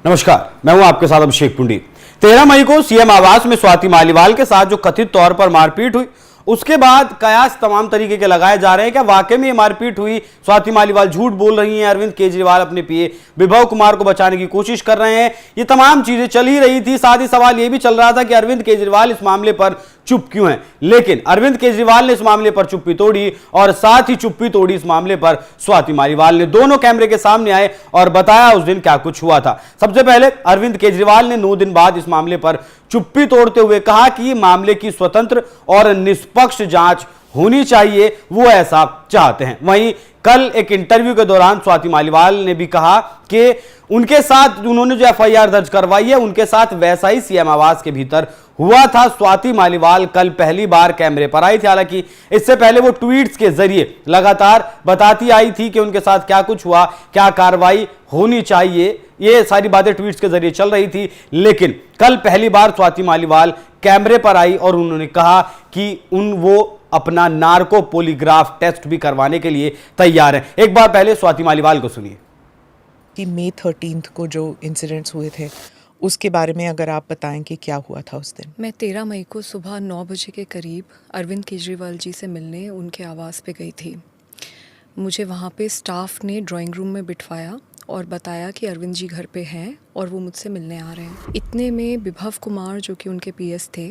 नमस्कार, मैं हूं आपके साथ अभिषेक पुंडी। 13 मई को सीएम आवास में स्वाति मालीवाल के साथ जो कथित तौर पर मारपीट हुई, उसके बाद कयास तमाम तरीके के लगाए जा रहे हैं। क्या वाकई में ये मारपीट हुई? स्वाति मालीवाल झूठ बोल रही हैं? अरविंद केजरीवाल अपने पीए विभव कुमार को बचाने की कोशिश कर रहे हैं? ये तमाम चीजें चल ही रही थी। साथ ही सवाल ये भी चल रहा था कि अरविंद केजरीवाल इस मामले पर चुप क्यों हैं। लेकिन अरविंद केजरीवाल ने इस मामले पर चुप्पी तोड़ी और साथ ही चुप्पी तोड़ी इस मामले पर स्वाति मालीवाल ने। दोनों कैमरे के सामने आए और बताया उस दिन क्या कुछ हुआ था। सबसे पहले अरविंद केजरीवाल ने 9 दिन बाद इस मामले पर चुप्पी तोड़ते हुए कहा कि मामले की स्वतंत्र और निष्पक्ष जांच होनी चाहिए, वो ऐसा चाहते हैं। वहीं कल एक इंटरव्यू के दौरान स्वाति मालीवाल ने भी कहा कि उनके साथ उन्होंने जो एफआईआर दर्ज करवाई है, उनके साथ वैसा ही सीएम आवास के भीतर हुआ था। स्वाति मालीवाल कल पहली बार कैमरे पर आई थी। हालांकि इससे पहले वो ट्वीट्स के जरिए लगातार बताती आई थी कि उनके साथ क्या कुछ हुआ, क्या कार्रवाई होनी चाहिए, ये सारी बातें ट्वीट्स के जरिए चल रही थी। लेकिन कल पहली बार स्वाति मालीवाल कैमरे पर आई और उन्होंने कहा कि वो अपना नार्को पॉलीग्राफ टेस्ट भी करवाने के लिए तैयार हैं। एक बार पहले स्वाति मालीवाल को सुनिए। कि मई 13 को जो इंसिडेंट्स हुए थे उसके बारे में अगर आप बताएं कि क्या हुआ था उस दिन। मैं 13 मई को सुबह 9 बजे के करीब अरविंद केजरीवाल जी से मिलने उनके आवास पे गई थी। मुझे वहाँ पे स्टाफ ने ड्राइंग रूम में बिठवाया और बताया कि अरविंद जी घर पे हैं और वो मुझसे मिलने आ रहे हैं। इतने में विभव कुमार जो कि उनके पीएस थे,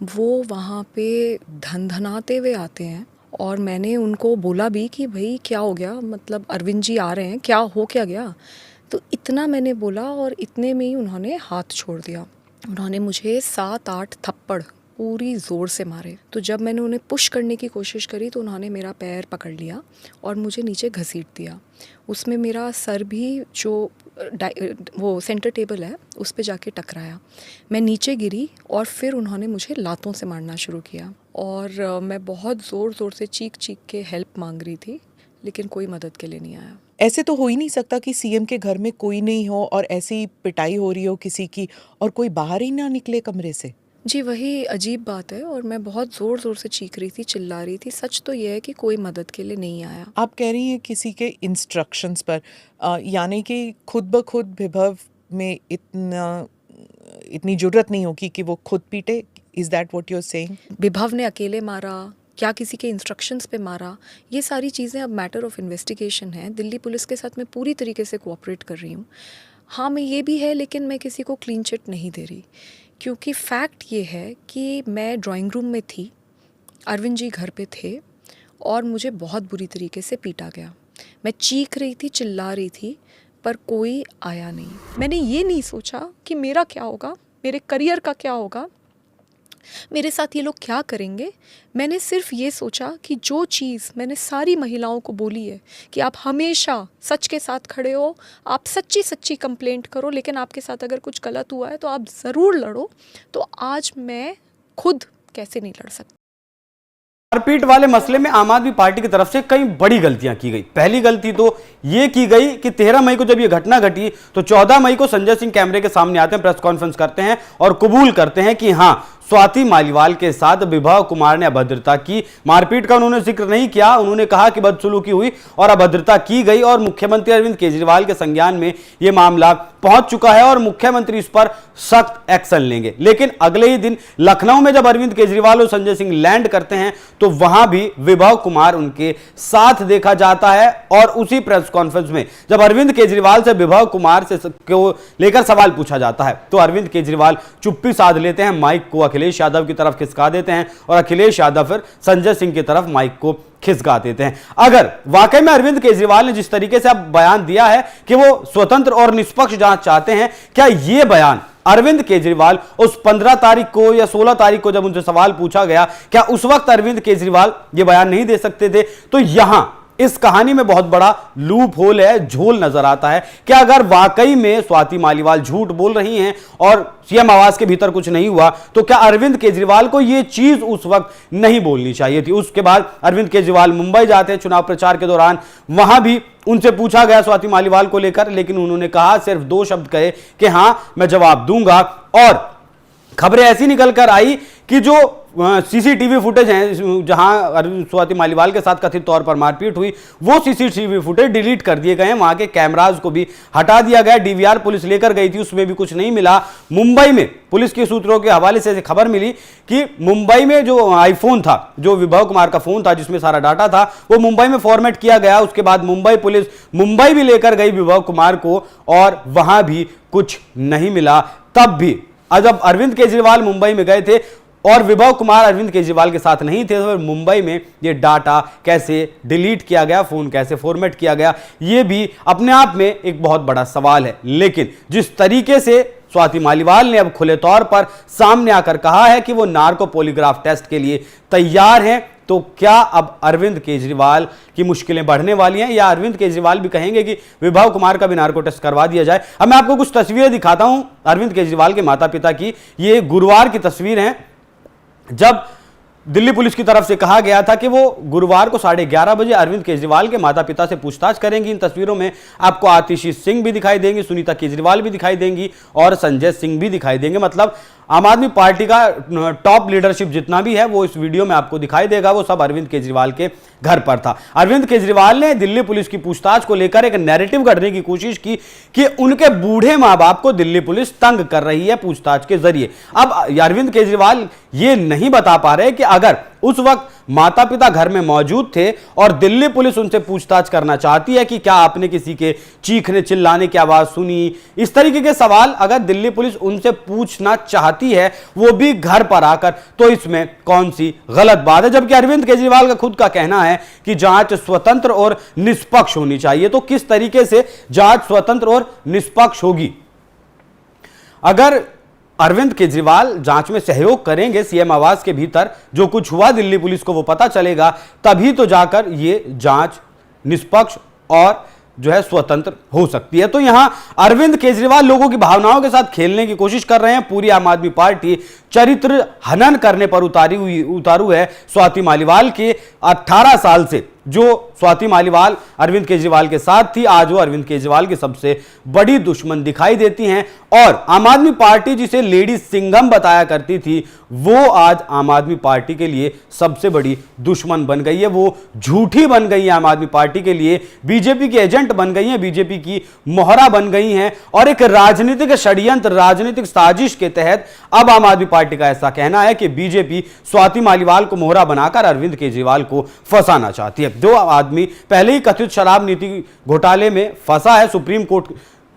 वो वहाँ पे धनधनाते हुए आते हैं और मैंने उनको बोला भी कि भाई क्या हो गया, मतलब अरविंद जी आ रहे हैं, क्या हो क्या गया। तो इतना मैंने बोला और इतने में ही उन्होंने हाथ छोड़ दिया। उन्होंने मुझे 7-8 थप्पड़ पूरी ज़ोर से मारे। तो जब मैंने उन्हें पुश करने की कोशिश करी तो उन्होंने मेरा पैर पकड़ लिया और मुझे नीचे घसीट दिया। उसमें मेरा सर भी जो वो सेंटर टेबल है उस पे जाके टकराया। मैं नीचे गिरी और फिर उन्होंने मुझे लातों से मारना शुरू किया और मैं बहुत ज़ोर से चीख के हेल्प मांग रही थी, लेकिन कोई मदद के लिए नहीं आया। ऐसे तो हो ही नहीं सकता कि सीएम के घर में कोई नहीं हो और ऐसी पिटाई हो रही हो किसी की और कोई बाहर ही ना निकले कमरे से। जी, वही अजीब बात है और मैं बहुत ज़ोर से चीख रही थी, चिल्ला रही थी। सच तो ये है कि कोई मदद के लिए नहीं आया। आप कह रही हैं किसी के इंस्ट्रक्शंस पर, यानी कि खुद ब खुद विभव में इतनी जुर्रत नहीं होगी कि वो खुद पीटे। Is that what you are saying? Vibhav ने अकेले मारा, क्या किसी के इंस्ट्रक्शंस पे मारा, ये सारी चीज़ें अब मैटर ऑफ इन्वेस्टिगेशन है। दिल्ली पुलिस के साथ मैं पूरी तरीके से कोऑपरेट कर रही हूँ। हाँ, मैं ये भी है, लेकिन मैं किसी को क्लीन चिट नहीं दे रही, क्योंकि फैक्ट ये है कि मैं ड्राइंग रूम में थी, अरविंद जी घर पे थे और मुझे बहुत बुरी तरीके से पीटा गया। मैं चीख रही थी, चिल्ला रही थी, पर कोई आया नहीं। मैंने ये नहीं सोचा कि मेरा क्या होगा, मेरे करियर का क्या होगा, मेरे साथ ये लोग क्या करेंगे। मैंने सिर्फ ये सोचा कि जो चीज़ मैंने सारी महिलाओं को बोली है कि आप हमेशा सच के साथ खड़े हो, आप सच्ची कंप्लेंट करो, लेकिन आपके साथ अगर कुछ गलत हुआ है तो आप ज़रूर लड़ो। तो आज मैं खुद कैसे नहीं लड़ सकती। मारपीट वाले मसले में आम आदमी पार्टी की तरफ से कई बड़ी गलतियां की गई। पहली गलती तो ये की गई कि 13 मई को जब ये घटना घटी तो 14 मई को संजय सिंह कैमरे के सामने आते हैं, प्रेस कॉन्फ्रेंस करते हैं और कबूल करते हैं कि हां, स्वाति मालीवाल के साथ विभव कुमार ने अभद्रता की। मारपीट का उन्होंने जिक्र नहीं किया, उन्होंने कहा कि बदसलूकी हुई और अभद्रता की गई और मुख्यमंत्री अरविंद केजरीवाल के संज्ञान में यह मामला पहुंच चुका है और मुख्यमंत्री इस पर सख्त एक्शन लेंगे। लेकिन अगले ही दिन लखनऊ में जब अरविंद केजरीवाल और संजय सिंह लैंड करते हैं तो वहां भी विभव कुमार उनके साथ देखा जाता है और उसी प्रेस कॉन्फ्रेंस में जब अरविंद केजरीवाल से विभव कुमार से लेकर सवाल पूछा जाता है तो अरविंद केजरीवाल चुप्पी साध लेते हैं, माइक को अखिलेश यादव की तरफ खिसका देते हैं और अखिलेश यादव फिर संजय सिंह की तरफ माइक को खिसका देते हैं। अगर वाकई में अरविंद केजरीवाल ने जिस तरीके से अब बयान दिया है कि वो स्वतंत्र और निष्पक्ष जांच चाहते हैं, क्या यह बयान अरविंद केजरीवाल उस 15 तारीख को या 16 तारीख को जब उनसे सवाल पूछा गया, क्या उस वक्त अरविंद केजरीवाल यह बयान नहीं दे सकते थे? तो यहां इस कहानी में बहुत बड़ा लूप होल है, झोल नजर आता है कि अगर वाकई में स्वाति मालीवाल झूठ बोल रही हैं और सीएम आवास के भीतर कुछ नहीं हुआ, तो क्या अरविंद केजरीवाल को यह चीज उस वक्त नहीं बोलनी चाहिए थी? उसके बाद अरविंद केजरीवाल मुंबई जाते हैं चुनाव प्रचार के दौरान, वहां भी उनसे पूछा गया स्वाति मालीवाल को लेकर, लेकिन उन्होंने कहा, सिर्फ 2 शब्द कहे कि हां मैं जवाब दूंगा और खबरें ऐसी निकल कर आई कि जो सीसीटीवी फुटेज हैं जहां स्वाति मालीवाल के साथ कथित तौर पर मारपीट हुई, वो सीसीटीवी फुटेज डिलीट कर दिए गए हैं। वहां के कैमराज को भी हटा दिया गया। डीवीआर पुलिस लेकर गई थी, उसमें भी कुछ नहीं मिला। मुंबई में पुलिस के सूत्रों के हवाले से खबर मिली कि मुंबई में जो आईफोन था, जो विभव कुमार का फोन था जिसमें सारा डाटा था, वो मुंबई में फॉर्मेट किया गया। उसके बाद मुंबई पुलिस मुंबई भी लेकर गई विभव कुमार को, और वहां भी कुछ नहीं मिला। तब भी जब अरविंद केजरीवाल मुंबई में गए थे और विभव कुमार अरविंद केजरीवाल के साथ नहीं थे, तो मुंबई में ये डाटा कैसे डिलीट किया गया, फोन कैसे फॉर्मेट किया गया, ये भी अपने आप में एक बहुत बड़ा सवाल है। लेकिन जिस तरीके से स्वाति मालीवाल ने अब खुले तौर पर सामने आकर कहा है कि वो नार्को पॉलीग्राफ टेस्ट के लिए तैयार हैं, तो क्या अब अरविंद केजरीवाल की मुश्किलें बढ़ने वाली हैं, या अरविंद केजरीवाल भी कहेंगे कि विभव कुमार का भी नार्को टेस्ट करवा दिया जाए? अब मैं आपको कुछ तस्वीरें दिखाता हूं अरविंद केजरीवाल के माता पिता की। ये गुरुवार की तस्वीर है, जब दिल्ली पुलिस की तरफ से कहा गया था कि वो गुरुवार को 11:30 बजे अरविंद केजरीवाल के माता पिता से पूछताछ करेंगी। इन तस्वीरों में आपको आतिशी सिंह भी दिखाई देंगी, सुनीता केजरीवाल भी दिखाई देंगी और संजय सिंह भी दिखाई देंगे। मतलब आम आदमी पार्टी का टॉप लीडरशिप जितना भी है वो इस वीडियो में आपको दिखाई देगा, वो सब अरविंद केजरीवाल के घर पर था। अरविंद केजरीवाल ने दिल्ली पुलिस की पूछताछ को लेकर एक नैरेटिव गढ़ने की कोशिश की कि उनके बूढ़े मां बाप को दिल्ली पुलिस तंग कर रही है पूछताछ के जरिए। अब अरविंद केजरीवाल ये नहीं बता पा रहे कि अगर उस वक्त माता पिता घर में मौजूद थे और दिल्ली पुलिस उनसे पूछताछ करना चाहती है कि क्या आपने किसी के चीखने चिल्लाने की आवाज सुनी, इस तरीके के सवाल अगर दिल्ली पुलिस उनसे पूछना चाहती है, वो भी घर पर आकर, तो इसमें कौन सी गलत बात है? जबकि अरविंद केजरीवाल का खुद का कहना है कि जांच स्वतंत्र और निष्पक्ष होनी चाहिए। तो किस तरीके से जांच स्वतंत्र और निष्पक्ष होगी? अगर अरविंद केजरीवाल जांच में सहयोग करेंगे, सीएम आवास के भीतर जो कुछ हुआ दिल्ली पुलिस को वो पता चलेगा, तभी तो जाकर ये जांच निष्पक्ष और जो है स्वतंत्र हो सकती है। तो यहां अरविंद केजरीवाल लोगों की भावनाओं के साथ खेलने की कोशिश कर रहे हैं। पूरी आम आदमी पार्टी चरित्र हनन करने पर उतारू है। स्वाति मालीवाल के 18 साल से जो स्वाति मालीवाल अरविंद केजरीवाल के साथ थी, आज वो अरविंद केजरीवाल की सबसे बड़ी दुश्मन दिखाई देती हैं। और आम आदमी पार्टी जिसे लेडी सिंघम बताया करती थी, वो आज आम आदमी पार्टी के लिए सबसे बड़ी दुश्मन बन गई है। वो झूठी बन गई है आम आदमी पार्टी के लिए, बीजेपी की एजेंट बन गई हैं, बीजेपी की मोहरा बन गई हैं। और एक राजनीतिक षड्यंत्र, राजनीतिक साजिश के तहत अब आम आदमी पार्टी का ऐसा कहना है कि बीजेपी स्वाति मालीवाल को मोहरा बनाकर अरविंद केजरीवाल को फंसाना चाहती है। जो आदमी पहले ही कथित शराब नीति घोटाले में फंसा है, सुप्रीम कोर्ट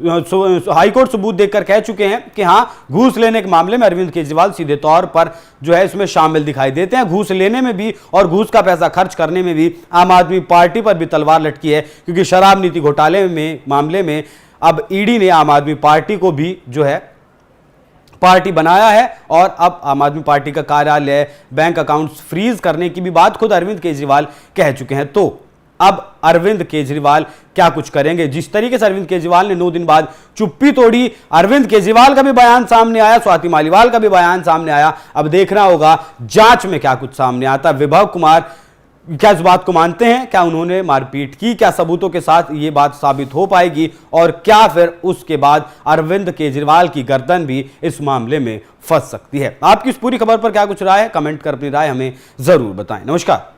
हाईकोर्ट सबूत देकर कह चुके हैं कि हां, घूस लेने के मामले में अरविंद केजरीवाल सीधे तौर पर जो है इसमें शामिल दिखाई देते हैं। घूस लेने में भी और घूस का पैसा खर्च करने में भी आम आदमी पार्टी पर भी तलवार लटकी है, क्योंकि शराब नीति घोटाले में मामले में अब ईडी ने आम आदमी पार्टी को भी जो है पार्टी बनाया है, और अब आम आदमी पार्टी का कार्यालय, बैंक अकाउंट्स फ्रीज करने की भी बात खुद अरविंद केजरीवाल कह चुके हैं। तो अब अरविंद केजरीवाल क्या कुछ करेंगे? जिस तरीके से अरविंद केजरीवाल ने 9 दिन बाद चुप्पी तोड़ी, अरविंद केजरीवाल का भी बयान सामने आया, स्वाति मालीवाल का भी बयान सामने आया। अब देखना होगा जांच में क्या कुछ सामने आता। विभव कुमार क्या इस बात को मानते हैं? क्या उन्होंने मारपीट की? क्या सबूतों के साथ यह बात साबित हो पाएगी? और क्या फिर उसके बाद अरविंद केजरीवाल की गर्दन भी इस मामले में फंस सकती है? आपकी इस पूरी खबर पर क्या कुछ राय है? कमेंट कर अपनी राय हमें जरूर बताएं। नमस्कार।